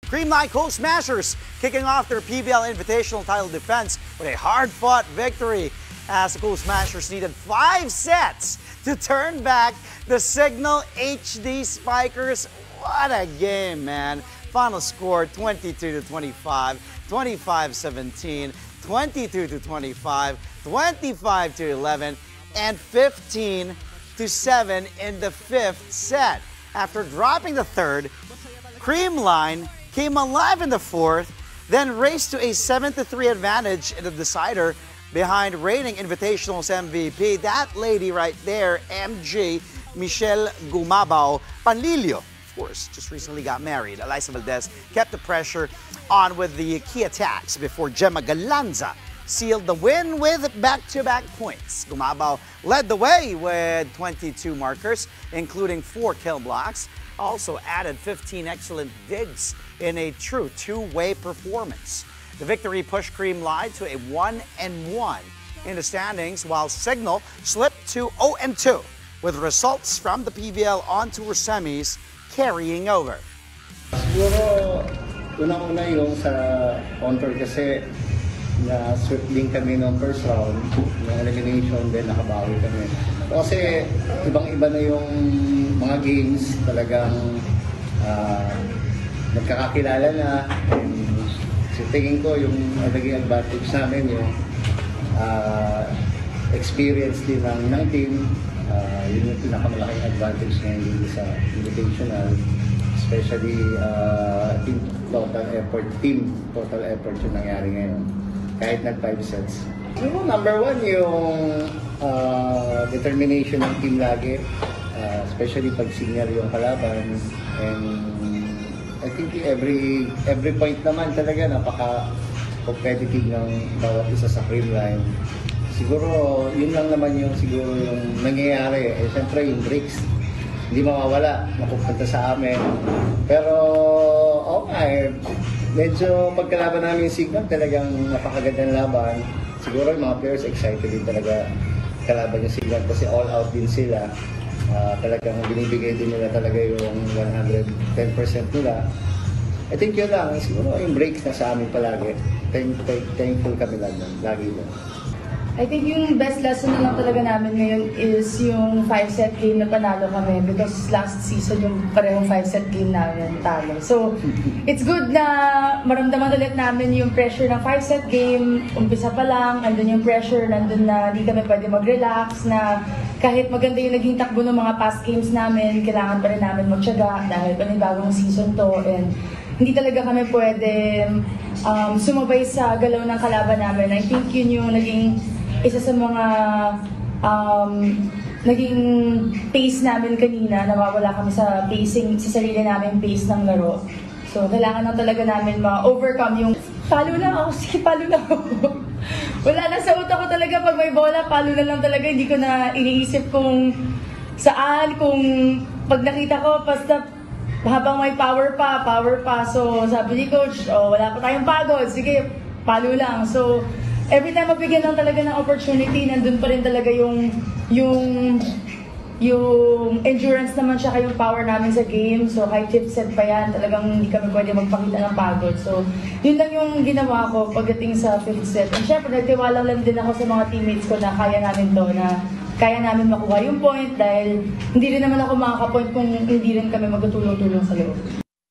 Creamline Coal Smashers kicking off their PBL Invitational title defense with a hard-fought victory as the Coal Smashers needed 5 sets to turn back the Signal HD Spikers. What a game, man. Final score 22-25, 25-17, 22-25, 25-11, and 15-7 in the 5th set. After dropping the 3rd, Creamline came alive in the 4th, then raced to a 7-3 advantage in the decider behind reigning Invitationals MVP, that lady right there, MG Michelle Gumabao Panlilio. Of course, just recently got married. Alyssa Valdez kept the pressure on with the key attacks before Gemma Galanza sealed the win with back-to-back points. Gumabao led the way with 22 markers, including 4 kill blocks. Also added 15 excellent digs in a true two-way performance. The victory pushed Creamline to a 1-1 in the standings, while Signal slipped to 0-2 with results from the PBL On Tour semis carrying over. Siguro, unang-una yung sa On Tour kasi na-sweep din kami ng first round, yung elimination, then nakabawi kami. Kasi ibang-iba na yung mga games, talagang nagkakakilala na. So tingin ko yung naging advantage namin yung experience din ng team. Yun yung pinakamalaking advantage ngayon dito sa Invitational. Especially team total effort yung nangyari ngayon. Kahit nag 5 sets. Yung number 1 yung determination ng team lagi. Especially pag senior yung kalaban. And I think every point naman talaga napaka-competitive ng bawat isa sa Creamline. Siguro, yun lang naman yung siguro yung nangyayari. Siyempre yung breaks, hindi mawawala, napupunta sa amin. Pero, medyo pagkalaban namin yung Signal, talagang napakagandang laban. Siguro yung mga players excited din talaga kalaban yung Signal kasi all out din sila. Talagang binibigay din nila talaga yung 110% nila. I think yun lang, siguro yung breaks na sa amin palagi. Thankful kami lagi lang. I think yung best lesson na lang talaga namin ngayon is yung 5-set game na panalo kami because last season yung parehong 5-set game namin talo. So, it's good na maramdaman ulit namin yung pressure ng 5-set game. Umpisa pa lang, andun yung pressure, nandun na hindi kami pwede mag-relax, na kahit maganda yung naging takbo ng mga past games namin, kailangan pa rin namin magtiyaga dahil panibagong season to, and hindi talaga kami pwede sumabay sa galaw ng kalaban namin. I think yun yung naging isa sa mga naging pace namin kanina. Nawawala kami sa pacing, sa sarili namin pace ng laro. So, kailangan lang talaga namin ma-overcome yung palo na ako, sige, palo na ako. Wala na sa utak ko talaga pag may bola, palo na lang talaga. Hindi ko na iniisip kung saan, kung pag nakita ko, basta habang may power pa. So, sabi ni coach, wala pa tayong pagod, sige, palo lang. So, every time mabigyan lang talaga ng opportunity, nandun pa rin talaga yung endurance naman siya, yung power namin sa game. So kahit 5th set pa yan, talagang hindi kami pwede magpakita ng pagod. So yun lang yung ginawa ko pagdating sa 5th set. And syempre, nagtiwala lang din ako sa mga teammates ko na kaya namin to, na kaya namin makuha yung point dahil hindi rin naman ako makaka-point kung hindi rin kami magtutulong-tulong sa loob.